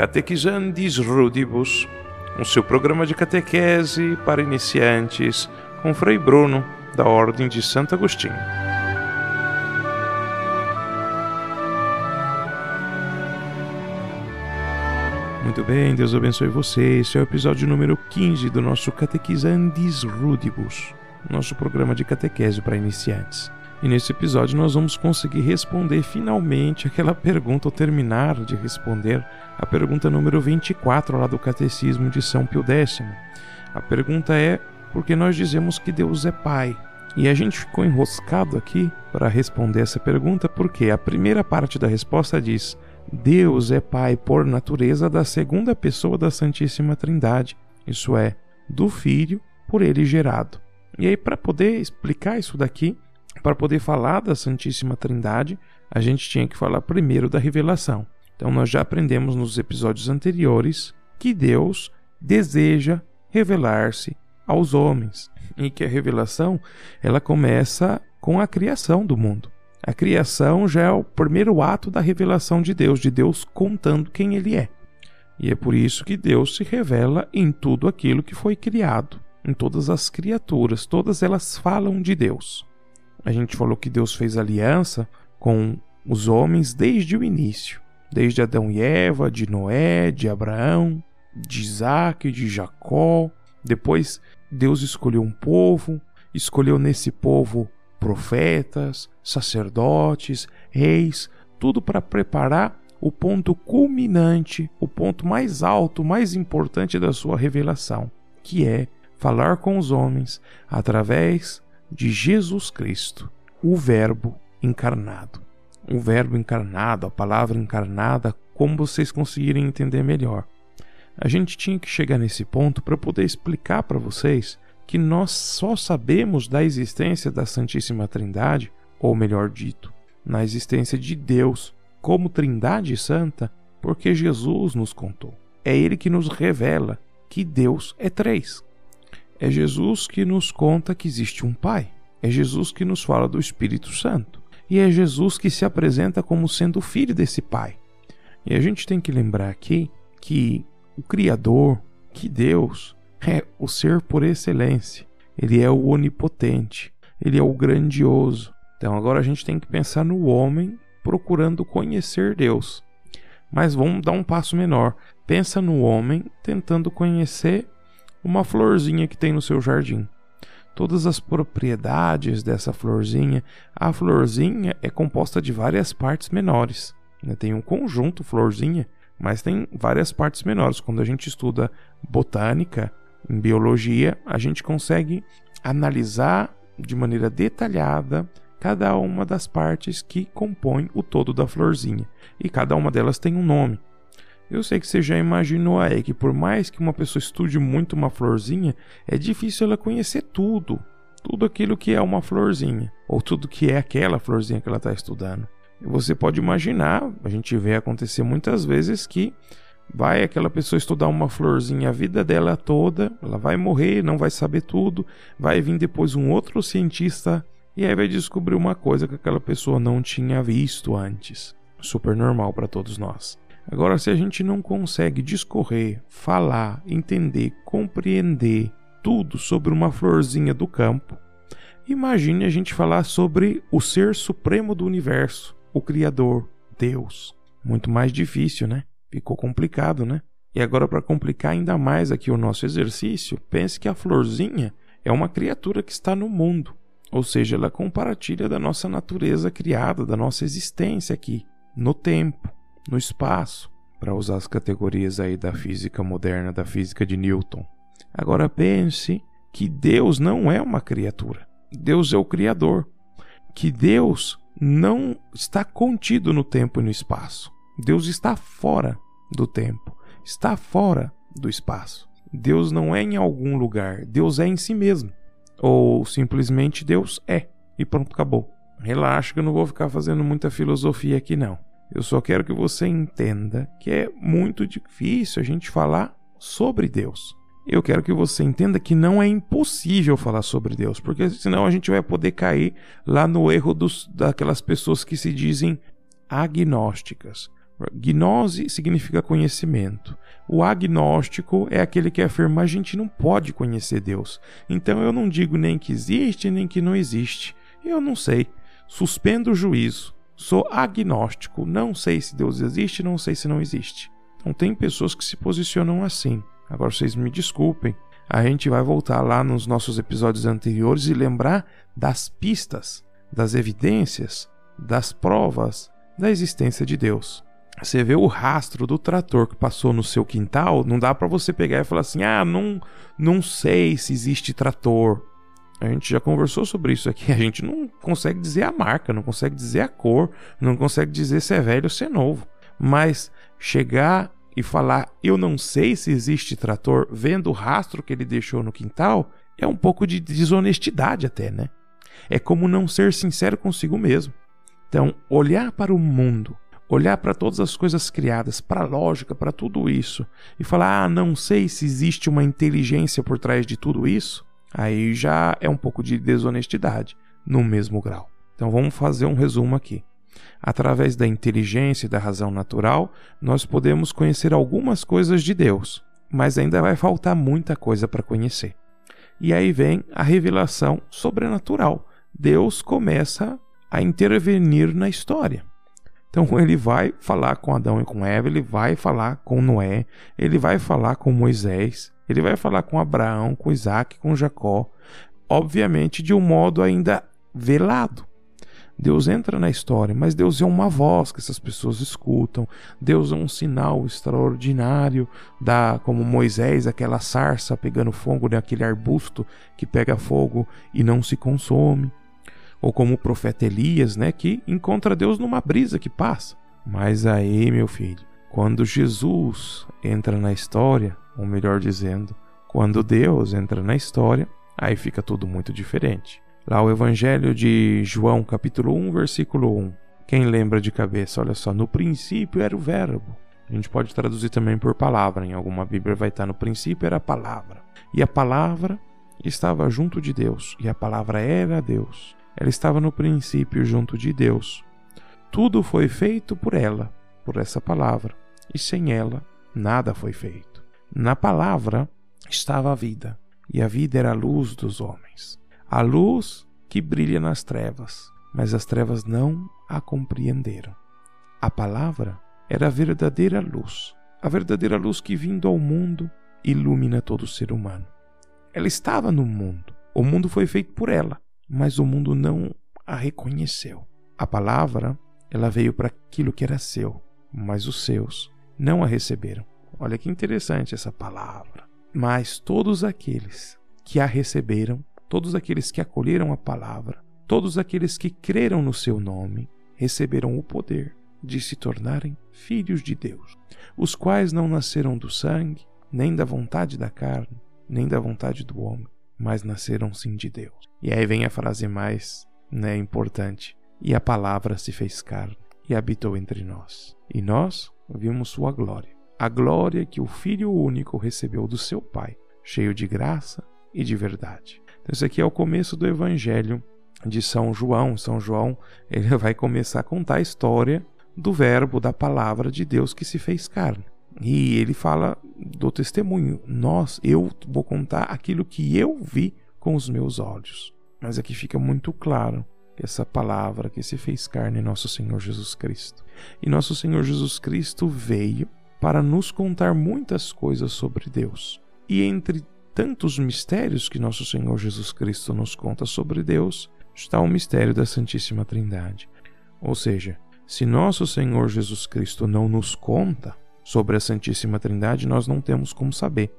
Catequizandis Rudibus, o seu programa de catequese para iniciantes com Frei Bruno, da Ordem de Santo Agostinho. Muito bem, Deus abençoe você. Esse é o episódio número 15 do nosso Catequizandis Rudibus, nosso programa de catequese para iniciantes. E nesse episódio nós vamos conseguir responder finalmente aquela pergunta, ou terminar de responder a pergunta número 24 lá do Catecismo de São Pio X. A pergunta é: por que nós dizemos que Deus é Pai? E a gente ficou enroscado aqui para responder essa pergunta porque a primeira parte da resposta diz: Deus é Pai por natureza da segunda pessoa da Santíssima Trindade, isso é, do Filho por Ele gerado. E aí, para poder explicar isso daqui, para poder falar da Santíssima Trindade, a gente tinha que falar primeiro da revelação. Então nós já aprendemos nos episódios anteriores que Deus deseja revelar-se aos homens e que a revelação ela começa com a criação do mundo. A criação já é o primeiro ato da revelação de Deus contando quem Ele é. E é por isso que Deus se revela em tudo aquilo que foi criado, em todas as criaturas, todas elas falam de Deus. A gente falou que Deus fez aliança com os homens desde o início, desde Adão e Eva, de Noé, de Abraão, de Isaac, de Jacó. Depois Deus escolheu um povo, escolheu nesse povo profetas, sacerdotes, reis, tudo para preparar o ponto culminante, o ponto mais alto, mais importante da sua revelação, que é falar com os homens através de Jesus Cristo, o Verbo encarnado. O Verbo encarnado, a palavra encarnada, como vocês conseguirem entender melhor. A gente tinha que chegar nesse ponto para poder explicar para vocês que nós só sabemos da existência da Santíssima Trindade, ou melhor dito, na existência de Deus como Trindade Santa, porque Jesus nos contou. É Ele que nos revela que Deus é três. É Jesus que nos conta que existe um Pai. É Jesus que nos fala do Espírito Santo. E é Jesus que se apresenta como sendo o Filho desse Pai. E a gente tem que lembrar aqui que o Criador, que Deus, é o ser por excelência. Ele é o onipotente. Ele é o grandioso. Então agora a gente tem que pensar no homem procurando conhecer Deus. Mas vamos dar um passo menor. Pensa no homem tentando conhecer uma florzinha que tem no seu jardim. Todas as propriedades dessa florzinha. A florzinha é composta de várias partes menores. Tem um conjunto florzinha, mas tem várias partes menores. Quando a gente estuda botânica, em biologia, a gente consegue analisar de maneira detalhada cada uma das partes que compõem o todo da florzinha. E cada uma delas tem um nome. Eu sei que você já imaginou aí que por mais que uma pessoa estude muito uma florzinha, é difícil ela conhecer tudo aquilo que é uma florzinha, ou tudo que é aquela florzinha que ela está estudando. E você pode imaginar, a gente vê acontecer muitas vezes que vai aquela pessoa estudar uma florzinha a vida dela toda, ela vai morrer, não vai saber tudo, vai vir depois um outro cientista e aí vai descobrir uma coisa que aquela pessoa não tinha visto antes. Super normal para todos nós. Agora, se a gente não consegue discorrer, falar, entender, compreender tudo sobre uma florzinha do campo, imagine a gente falar sobre o ser supremo do universo, o Criador, Deus. Muito mais difícil, né? Ficou complicado, né? E agora, para complicar ainda mais aqui o nosso exercício, pense que a florzinha é uma criatura que está no mundo. Ou seja, ela é comparatilha da nossa natureza criada, da nossa existência aqui, no tempo, no espaço, para usar as categorias aí da física moderna, da física de Newton. Agora pense que Deus não é uma criatura. Deus é o Criador. Que Deus não está contido no tempo e no espaço. Deus está fora do tempo, está fora do espaço. Deus não é em algum lugar, Deus é em si mesmo. Ou simplesmente Deus é. E pronto, acabou. Relaxa que eu não vou ficar fazendo muita filosofia aqui não. Eu só quero que você entenda que é muito difícil a gente falar sobre Deus. Eu quero que você entenda que não é impossível falar sobre Deus, porque senão a gente vai poder cair lá no erro daquelas pessoas que se dizem agnósticas. Gnose significa conhecimento. O agnóstico é aquele que afirma: a gente não pode conhecer Deus. Então eu não digo nem que existe, nem que não existe. Eu não sei. Suspendo o juízo. Sou agnóstico. Não sei se Deus existe, não sei se não existe. Então tem pessoas que se posicionam assim. Agora vocês me desculpem. A gente vai voltar lá nos nossos episódios anteriores e lembrar das pistas, das evidências, das provas da existência de Deus. Você vê o rastro do trator que passou no seu quintal, não dá para você pegar e falar assim: não sei se existe trator. A gente já conversou sobre isso aqui. A gente não consegue dizer a marca, não consegue dizer a cor, não consegue dizer se é velho ou se é novo. Mas chegar e falar: eu não sei se existe trator, vendo o rastro que ele deixou no quintal, é um pouco de desonestidade até, né? É como não ser sincero consigo mesmo. Então, olhar para o mundo, olhar para todas as coisas criadas, para a lógica, para tudo isso, e falar: não sei se existe uma inteligência por trás de tudo isso, aí já é um pouco de desonestidade, no mesmo grau. Então vamos fazer um resumo aqui. Através da inteligência e da razão natural, nós podemos conhecer algumas coisas de Deus, mas ainda vai faltar muita coisa para conhecer. E aí vem a revelação sobrenatural. Deus começa a intervenir na história. Então ele vai falar com Adão e com Eva, ele vai falar com Noé, ele vai falar com Moisés, ele vai falar com Abraão, com Isaac, com Jacó, obviamente de um modo ainda velado. Deus entra na história, mas Deus é uma voz que essas pessoas escutam. Deus é um sinal extraordinário, como Moisés, aquela sarça pegando fogo naquele arbusto que pega fogo e não se consome. Ou como o profeta Elias, né, que encontra Deus numa brisa que passa. Mas aí, meu filho, quando Jesus entra na história, ou melhor dizendo, quando Deus entra na história, aí fica tudo muito diferente. Lá o Evangelho de João, capítulo 1, versículo 1. Quem lembra de cabeça? Olha só, no princípio era o verbo. A gente pode traduzir também por palavra. Em alguma Bíblia vai estar: no princípio era a palavra. E a palavra estava junto de Deus. E a palavra era Deus. Ela estava no princípio junto de Deus. Tudo foi feito por ela, por essa palavra. E sem ela, nada foi feito. Na palavra estava a vida. E a vida era a luz dos homens. A luz que brilha nas trevas, mas as trevas não a compreenderam. A palavra era a verdadeira luz que, vindo ao mundo, ilumina todo ser humano. Ela estava no mundo, o mundo foi feito por ela, mas o mundo não a reconheceu. A palavra, ela veio para aquilo que era seu, mas os seus não a receberam. Olha que interessante essa palavra. Mas todos aqueles que a receberam, todos aqueles que acolheram a palavra, todos aqueles que creram no seu nome, receberam o poder de se tornarem filhos de Deus, os quais não nasceram do sangue, nem da vontade da carne, nem da vontade do homem, mas nasceram sim de Deus. E aí vem a frase mais importante: e a palavra se fez carne e habitou entre nós. E nós vimos sua glória, a glória que o Filho único recebeu do seu Pai, cheio de graça e de verdade. Então, esse aqui é o começo do Evangelho de São João. São João, ele vai começar a contar a história do verbo, da palavra de Deus que se fez carne. E ele fala do testemunho. Eu vou contar aquilo que eu vi com os meus olhos. Mas aqui fica muito claro que essa palavra que se fez carne é nosso Senhor Jesus Cristo. E nosso Senhor Jesus Cristo veio para nos contar muitas coisas sobre Deus. E entre tantos mistérios que nosso Senhor Jesus Cristo nos conta sobre Deus, está o mistério da Santíssima Trindade. Ou seja, se nosso Senhor Jesus Cristo não nos conta sobre a Santíssima Trindade, nós não temos como saber.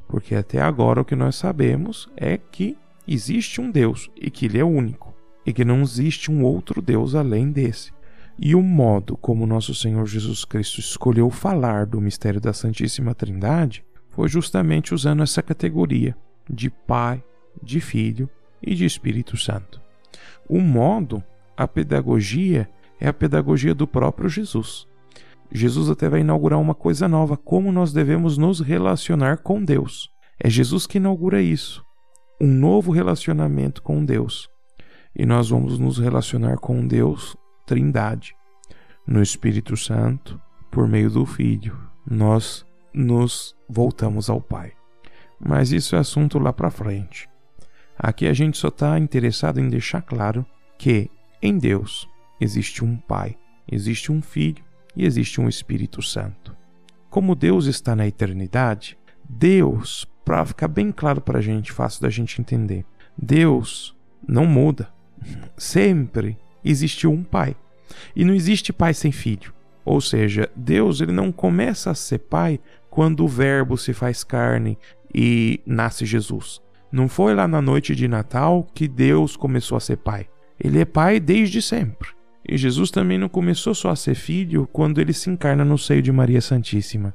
Porque até agora o que nós sabemos é que existe um Deus e que Ele é único, e que não existe um outro Deus além desse. E o modo como nosso Senhor Jesus Cristo escolheu falar do mistério da Santíssima Trindade foi justamente usando essa categoria de Pai, de Filho e de Espírito Santo. O modo, a pedagogia, é a pedagogia do próprio Jesus. Jesus até vai inaugurar uma coisa nova: como nós devemos nos relacionar com Deus. É Jesus que inaugura isso, um novo relacionamento com Deus. E nós vamos nos relacionar com Deus Trindade, no Espírito Santo, por meio do Filho, nós nos voltamos ao Pai. Mas isso é assunto lá para frente. Aqui a gente só está interessado em deixar claro que em Deus existe um Pai, existe um Filho e existe um Espírito Santo. Como Deus está na eternidade, Deus, para ficar bem claro para a gente, fácil da gente entender, Deus não muda. Sempre existiu um Pai. E não existe Pai sem Filho. Ou seja, Deus ele não começa a ser Pai quando o Verbo se faz carne e nasce Jesus. Não foi lá na noite de Natal que Deus começou a ser Pai. Ele é Pai desde sempre. E Jesus também não começou só a ser Filho quando ele se encarna no seio de Maria Santíssima.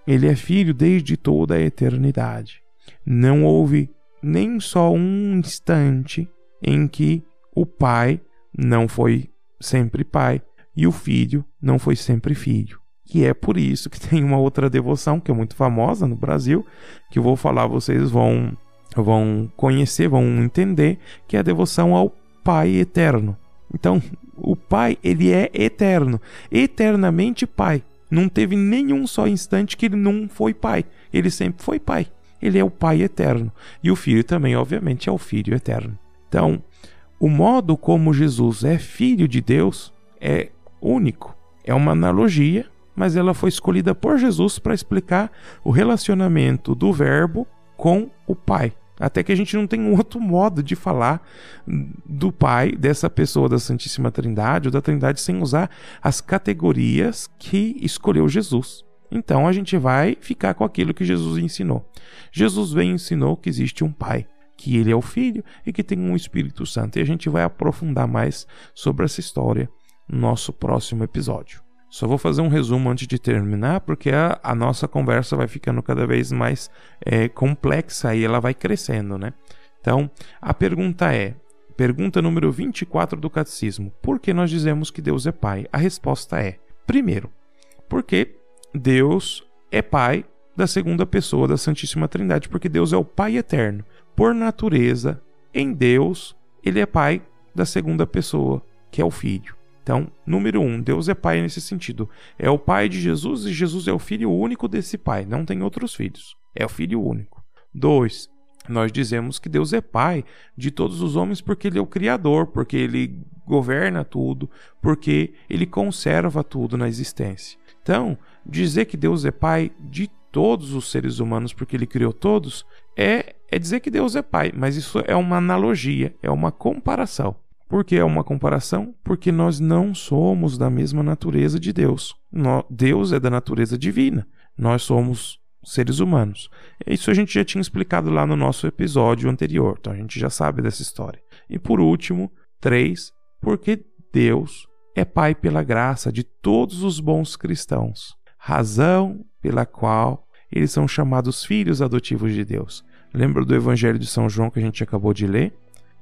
Ele é Filho desde toda a eternidade. Não houve nem só um instante em que o Pai não foi sempre Pai e o Filho não foi sempre Filho. E é por isso que tem uma outra devoção que é muito famosa no Brasil, que eu vou falar, vocês vão conhecer, vão entender, que é a devoção ao Pai Eterno. Então, o Pai, ele é eterno, eternamente Pai. Não teve nenhum só instante que ele não foi Pai. Ele sempre foi Pai. Ele é o Pai eterno. E o Filho também, obviamente, é o Filho eterno. Então, o modo como Jesus é Filho de Deus é único. É uma analogia, mas ela foi escolhida por Jesus para explicar o relacionamento do Verbo com o Pai. Até que a gente não tem um outro modo de falar do Pai, dessa pessoa da Santíssima Trindade ou da Trindade, sem usar as categorias que escolheu Jesus. Então a gente vai ficar com aquilo que Jesus ensinou. Jesus veio e ensinou que existe um Pai, que ele é o Filho e que tem um Espírito Santo. E a gente vai aprofundar mais sobre essa história no nosso próximo episódio. Só vou fazer um resumo antes de terminar, porque a nossa conversa vai ficando cada vez mais complexa e ela vai crescendo, né? Então, a pergunta pergunta número 24 do Catecismo: por que nós dizemos que Deus é Pai? A resposta é, primeiro, porque Deus é Pai da segunda pessoa da Santíssima Trindade, porque Deus é o Pai eterno. Por natureza, em Deus, ele é Pai da segunda pessoa, que é o Filho. Então, número 1, Deus é Pai nesse sentido. É o Pai de Jesus e Jesus é o Filho único desse Pai. Não tem outros filhos. É o Filho único. 2, nós dizemos que Deus é Pai de todos os homens porque Ele é o Criador, porque Ele governa tudo, porque Ele conserva tudo na existência. Então, dizer que Deus é Pai de todos os seres humanos porque Ele criou todos é dizer que Deus é Pai. Mas isso é uma analogia, é uma comparação. Por que é uma comparação? Porque nós não somos da mesma natureza de Deus. Deus é da natureza divina. Nós somos seres humanos. Isso a gente já tinha explicado lá no nosso episódio anterior. Então a gente já sabe dessa história. E por último, 3, porque Deus é Pai pela graça de todos os bons cristãos. Razão pela qual eles são chamados filhos adotivos de Deus. Lembra do Evangelho de São João que a gente acabou de ler?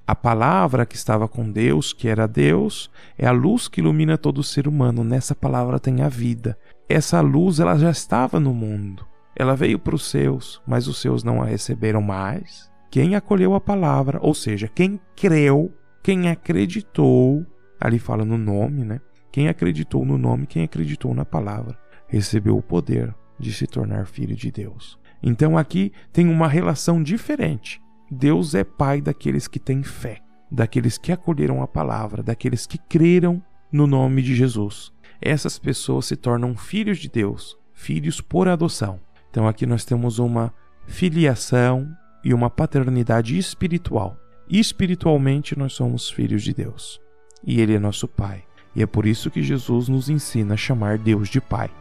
A palavra que estava com Deus, que era Deus, é a luz que ilumina todo ser humano. Nessa palavra tem a vida. Essa luz ela já estava no mundo. Ela veio para os seus, mas os seus não a receberam mais. Quem acolheu a palavra, ou seja, quem creu, quem acreditou, ali fala no nome, né? Quem acreditou no nome, quem acreditou na palavra, recebeu o poder de se tornar filho de Deus. Então aqui tem uma relação diferente. Deus é Pai daqueles que têm fé, daqueles que acolheram a palavra, daqueles que creram no nome de Jesus. Essas pessoas se tornam filhos de Deus, filhos por adoção. Então aqui nós temos uma filiação e uma paternidade espiritual. Espiritualmente nós somos filhos de Deus e Ele é nosso Pai. E é por isso que Jesus nos ensina a chamar Deus de Pai.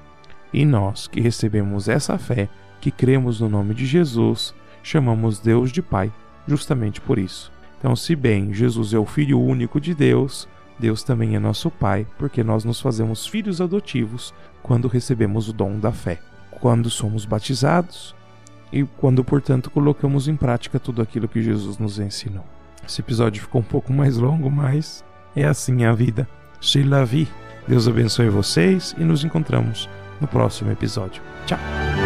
E nós que recebemos essa fé, que cremos no nome de Jesus, chamamos Deus de Pai, justamente por isso. Então, se bem Jesus é o Filho único de Deus, Deus também é nosso Pai, porque nós nos fazemos filhos adotivos quando recebemos o dom da fé, quando somos batizados e quando, portanto, colocamos em prática tudo aquilo que Jesus nos ensinou. Esse episódio ficou um pouco mais longo, mas é assim a vida. C'est la vie. Deus abençoe vocês e nos encontramos no próximo episódio. Tchau!